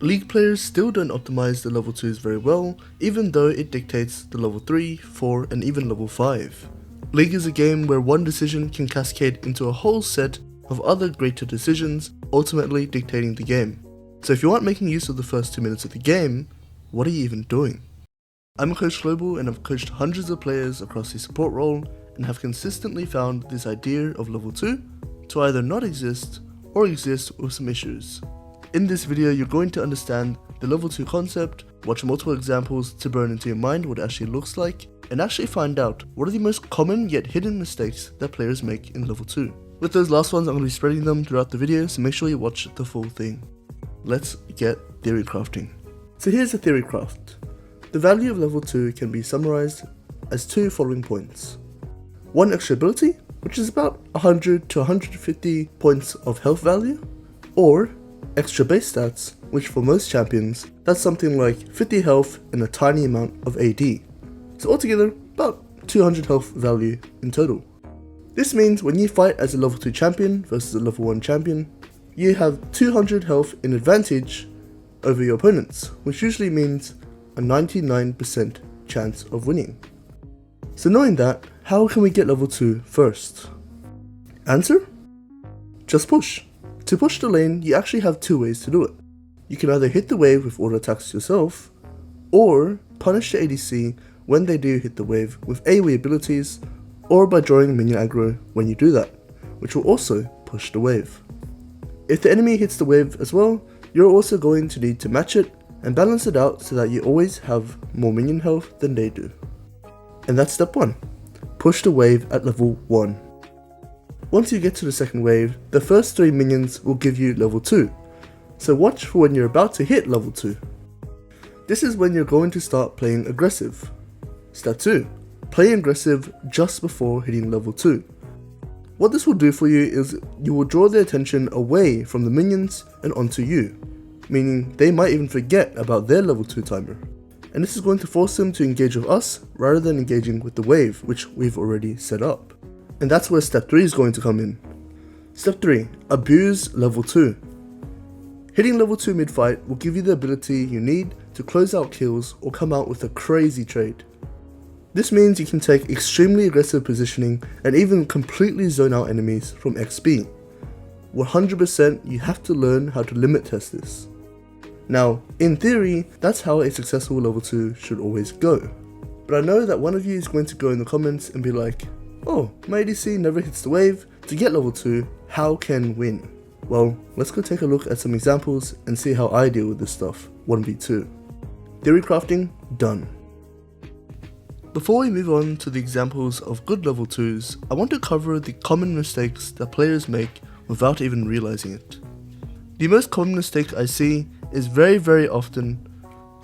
League players still don't optimize the level 2s very well, even though it dictates the level 3, 4 and even level 5. League is a game where one decision can cascade into a whole set of other greater decisions, ultimately dictating the game. So if you aren't making use of the first 2 minutes of the game, what are you even doing? I'm a Coach Global and I've coached hundreds of players across the support role and have consistently found this idea of level 2 to either not exist or exist with some issues. In this video you're going to understand the level 2 concept, watch multiple examples to burn into your mind what it actually looks like, and actually find out what are the most common yet hidden mistakes that players make in level 2. With those last ones I'm going to be spreading them throughout the video, so make sure you watch the full thing. Let's get theory crafting. So here's the theory craft. The value of level 2 can be summarized as 2 following points. 1 extra ability, which is about 100 to 150 points of health value, or extra base stats, which for most champions, that's something like 50 health and a tiny amount of AD. So altogether, about 200 health value in total. This means when you fight as a level 2 champion versus a level 1 champion, you have 200 health in advantage over your opponents, which usually means a 99% chance of winning. So knowing that, how can we get level 2 first? Answer? Just push. To push the lane, you actually have 2 ways to do it. You can either hit the wave with auto attacks yourself, or punish the ADC when they do hit the wave with AoE abilities, or by drawing minion aggro when you do that, which will also push the wave. If the enemy hits the wave as well, you're also going to need to match it and balance it out so that you always have more minion health than they do. And that's step 1. Push the wave at level 1. Once you get to the second wave, the first 3 minions will give you level 2, so watch for when you're about to hit level 2. This is when you're going to start playing aggressive. Step 2. Play aggressive just before hitting level 2. What this will do for you is you will draw their attention away from the minions and onto you, meaning they might even forget about their level 2 timer. And this is going to force them to engage with us rather than engaging with the wave, which we've already set up. And that's where step 3 is going to come in. Step 3. Abuse level 2. Hitting level 2 mid-fight will give you the ability you need to close out kills or come out with a crazy trade. This means you can take extremely aggressive positioning and even completely zone out enemies from XP. 100% you have to learn how to limit test this. Now, in theory, that's how a successful level 2 should always go. But I know that one of you is going to go in the comments and be like, oh, my ADC never hits the wave, to get level 2, how can win? Well, let's go take a look at some examples and see how I deal with this stuff, 1v2. Theory crafting, done. Before we move on to the examples of good level 2s, I want to cover the common mistakes that players make without even realizing it. The most common mistake I see is very often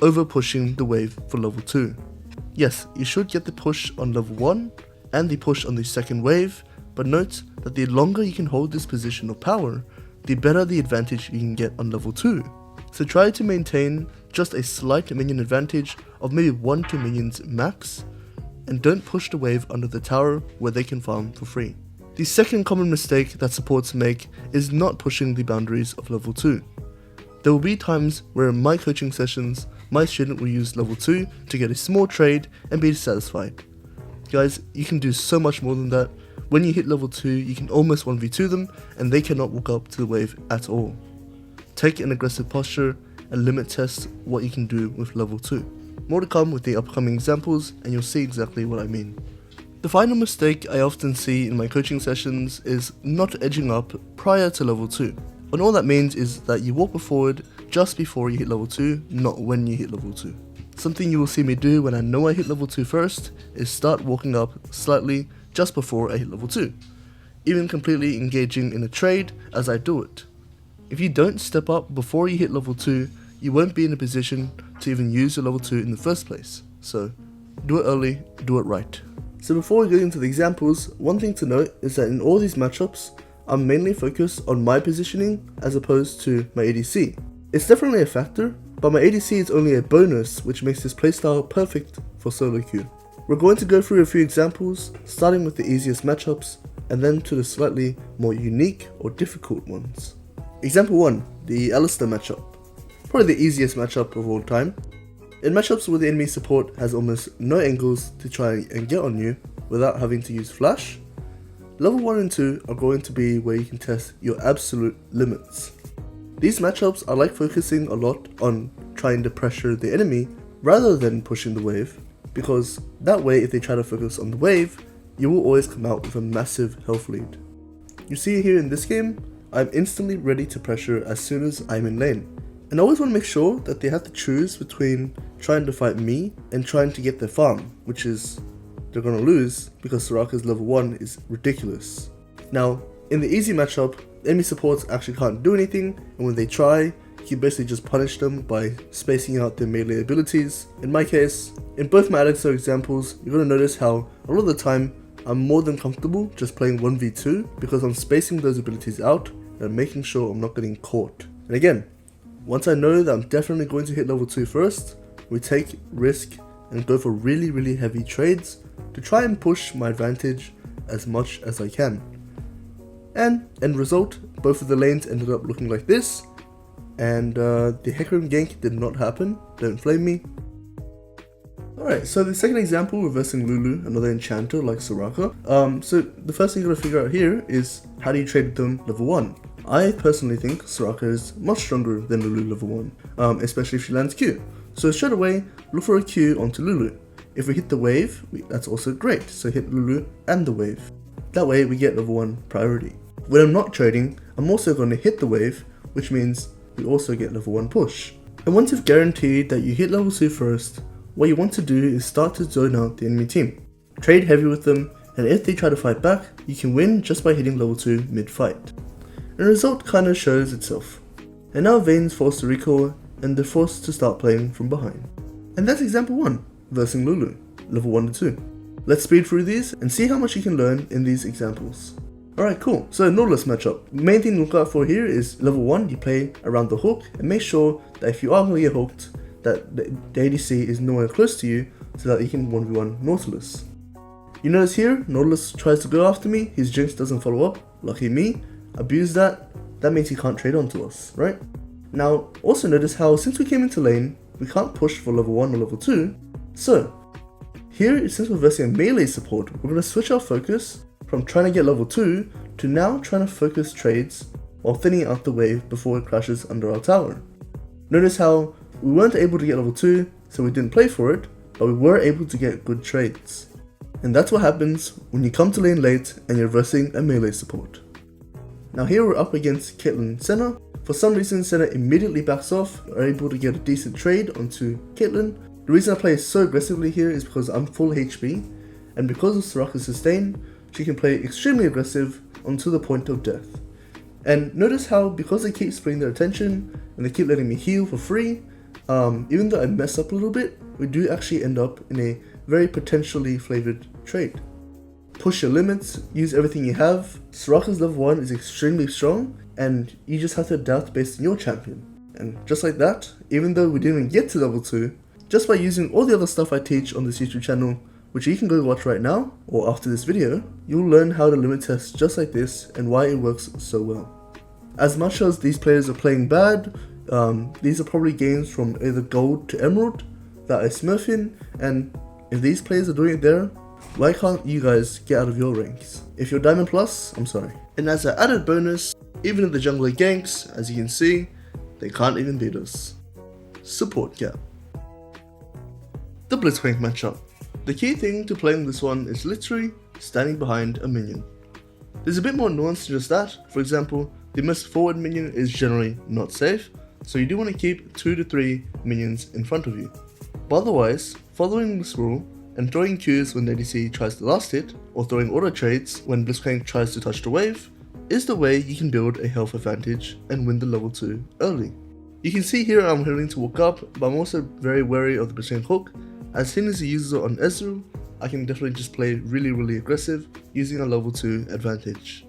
over pushing the wave for level 2. Yes, you should get the push on level 1 and the push on the second wave, but note that the longer you can hold this position of power, the better the advantage you can get on level 2. So try to maintain just a slight minion advantage of maybe 1-2 minions max, and don't push the wave under the tower where they can farm for free. The second common mistake that supports make is not pushing the boundaries of level 2. There will be times where in my coaching sessions, my student will use level 2 to get a small trade and be satisfied. Guys, you can do so much more than that. When you hit level 2, you can almost 1v2 them and they cannot walk up to the wave at all. Take an aggressive posture and limit test what you can do with level 2. More to come with the upcoming examples and you'll see exactly what I mean. The final mistake I often see in my coaching sessions is not edging up prior to level 2. And all that means is that you walk forward just before you hit level 2, not when you hit level 2. Something you will see me do when I know I hit level 2 first is start walking up slightly just before I hit level 2, even completely engaging in a trade as I do it. If you don't step up before you hit level 2, you won't be in a position to even use your level 2 in the first place. So do it early, do it right. So before we get into the examples, one thing to note is that in all these matchups, I'm mainly focused on my positioning as opposed to my ADC. It's definitely a factor, but my ADC is only a bonus which makes this playstyle perfect for solo queue. We're going to go through a few examples, starting with the easiest matchups, and then to the slightly more unique or difficult ones. Example 1, the Alistar matchup. probably the easiest matchup of all time. In matchups where the enemy support has almost no angles to try and get on you without having to use flash, level 1 and 2 are going to be where you can test your absolute limits. These matchups are like focusing a lot on trying to pressure the enemy rather than pushing the wave, because that way if they try to focus on the wave, you will always come out with a massive health lead. You see here in this game, I'm instantly ready to pressure as soon as I'm in lane. And I always want to make sure that they have to choose between trying to fight me and trying to get their farm, which is they're going to lose because Soraka's level 1 is ridiculous. Now, in the easy matchup, enemy supports actually can't do anything, and when they try, you basically just punish them by spacing out their melee abilities. In my case, in both my Alexa examples, you're going to notice how a lot of the time I'm more than comfortable just playing 1v2 because I'm spacing those abilities out and making sure I'm not getting caught. And again, once I know that I'm definitely going to hit level 2 first, we take risk and go for really heavy trades to try and push my advantage as much as I can. And end result, both of the lanes ended up looking like this, and the Hecarim gank did not happen, don't flame me. Alright, so the second example, reversing Lulu, another enchanter like Soraka. So the first thing you gotta figure out here is how do you trade with them level 1? I personally think Soraka is much stronger than Lulu level 1, especially if she lands Q. So straight away, look for a Q onto Lulu. If we hit the wave, that's also great, so hit Lulu and the wave. That way we get level 1 priority. When I'm not trading, I'm also going to hit the wave, which means we also get level 1 push. And once you've guaranteed that you hit level 2 first, what you want to do is start to zone out the enemy team. Trade heavy with them, and if they try to fight back, you can win just by hitting level 2 mid-fight. And the result kinda shows itself. And now Vayne's forced to recall, and they're forced to start playing from behind. And that's example 1, versing Lulu, level 1 to 2. Let's speed through these and see how much you can learn in these examples. Alright, cool. So Nautilus matchup. The main thing to look out for here is level 1, you play around the hook and make sure that if you are going to get hooked, that the ADC is nowhere close to you so that you can 1v1 Nautilus. You notice here, Nautilus tries to go after me, his Jinx doesn't follow up, lucky me, abuse that means he can't trade onto us, right? Now, also notice how since we came into lane, we can't push for level 1 or level 2, so here, since we're versing a melee support, we're going to switch our focus from trying to get level 2 to now trying to focus trades while thinning out the wave before it crashes under our tower. Notice how we weren't able to get level 2, so we didn't play for it, but we were able to get good trades. And that's what happens when you come to lane late and you're versing a melee support. Now here we're up against Caitlyn Senna. For some reason Senna immediately backs off, are able to get a decent trade onto Caitlyn. The reason I play so aggressively here is because I'm full HP, and because of Soraka's sustain, she can play extremely aggressive until the point of death. And notice how because they keep splitting their attention and they keep letting me heal for free, even though I mess up a little bit, we do actually end up in a very potentially flavored trade. Push your limits, use everything you have. Soraka's level 1 is extremely strong, and you just have to adapt based on your champion. And just like that, even though we didn't even get to level 2, just by using all the other stuff I teach on this YouTube channel, which you can go watch right now, or after this video, you'll learn how to limit test just like this and why it works so well. As much as these players are playing bad, these are probably games from either gold to emerald that I smurf in, and if these players are doing it there, why can't you guys get out of your ranks? If you're Diamond Plus, I'm sorry. And as an added bonus, even if the jungler ganks, as you can see, they can't even beat us. Support gap. The Blitzcrank matchup. The key thing to playing this one is literally standing behind a minion. There's a bit more nuance to just that. For example, the most forward minion is generally not safe, so you do want to keep 2 to 3 minions in front of you. But otherwise, following this rule and throwing Qs when the ADC tries to last hit, or throwing auto trades when Blitzcrank tries to touch the wave, is the way you can build a health advantage and win the level 2 early. You can see here I'm willing to walk up, but I'm also very wary of the Blitzcrank hook. As soon as he uses it on Ezreal, I can definitely just play really aggressive using a level 2 advantage.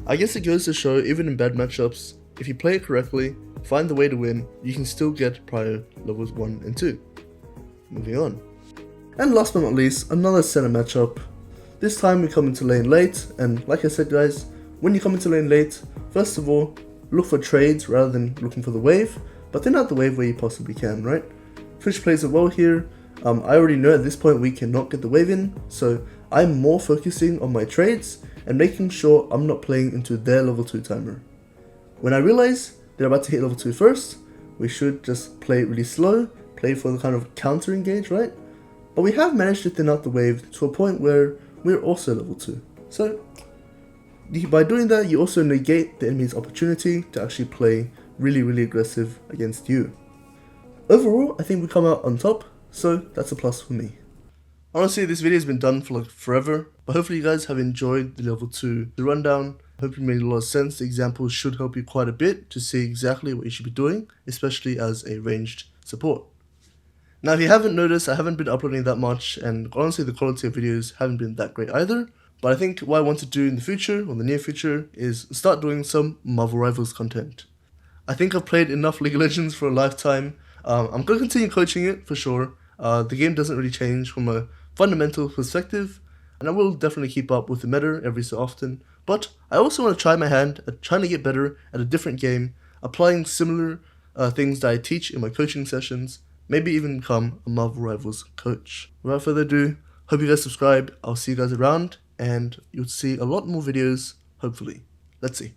I guess it goes to show even in bad matchups, if you play it correctly, find the way to win, you can still get prior levels 1 and 2. Moving on. And last but not least, another center matchup. This time we come into lane late, and like I said guys, when you come into lane late, first of all, look for trades rather than looking for the wave, but thin out the wave where you possibly can, right? Fish plays it well here. I already know at this point we cannot get the wave in, so I'm more focusing on my trades and making sure I'm not playing into their level 2 timer. When I realize they're about to hit level 2 first, we should just play it really slow, play for the kind of counter engage, right? But we have managed to thin out the wave to a point where we're also level 2. So by doing that, you also negate the enemy's opportunity to actually play really aggressive against you. Overall, I think we come out on top, so that's a plus for me. Honestly, this video has been done for like forever, but hopefully you guys have enjoyed the level 2 rundown. Hope it made a lot of sense. The examples should help you quite a bit to see exactly what you should be doing, especially as a ranged support. Now, if you haven't noticed, I haven't been uploading that much, and honestly the quality of videos haven't been that great either. But I think what I want to do in the future, or the near future, is start doing some Marvel Rivals content. I think I've played enough League of Legends for a lifetime. I'm going to continue coaching it for sure. The game doesn't really change from a fundamental perspective, and I will definitely keep up with the meta every so often. But I also want to try my hand at trying to get better at a different game, applying similar things that I teach in my coaching sessions, maybe even become a Marvel Rivals coach. Without further ado, hope you guys subscribe. I'll see you guys around, and you'll see a lot more videos, hopefully. Let's see.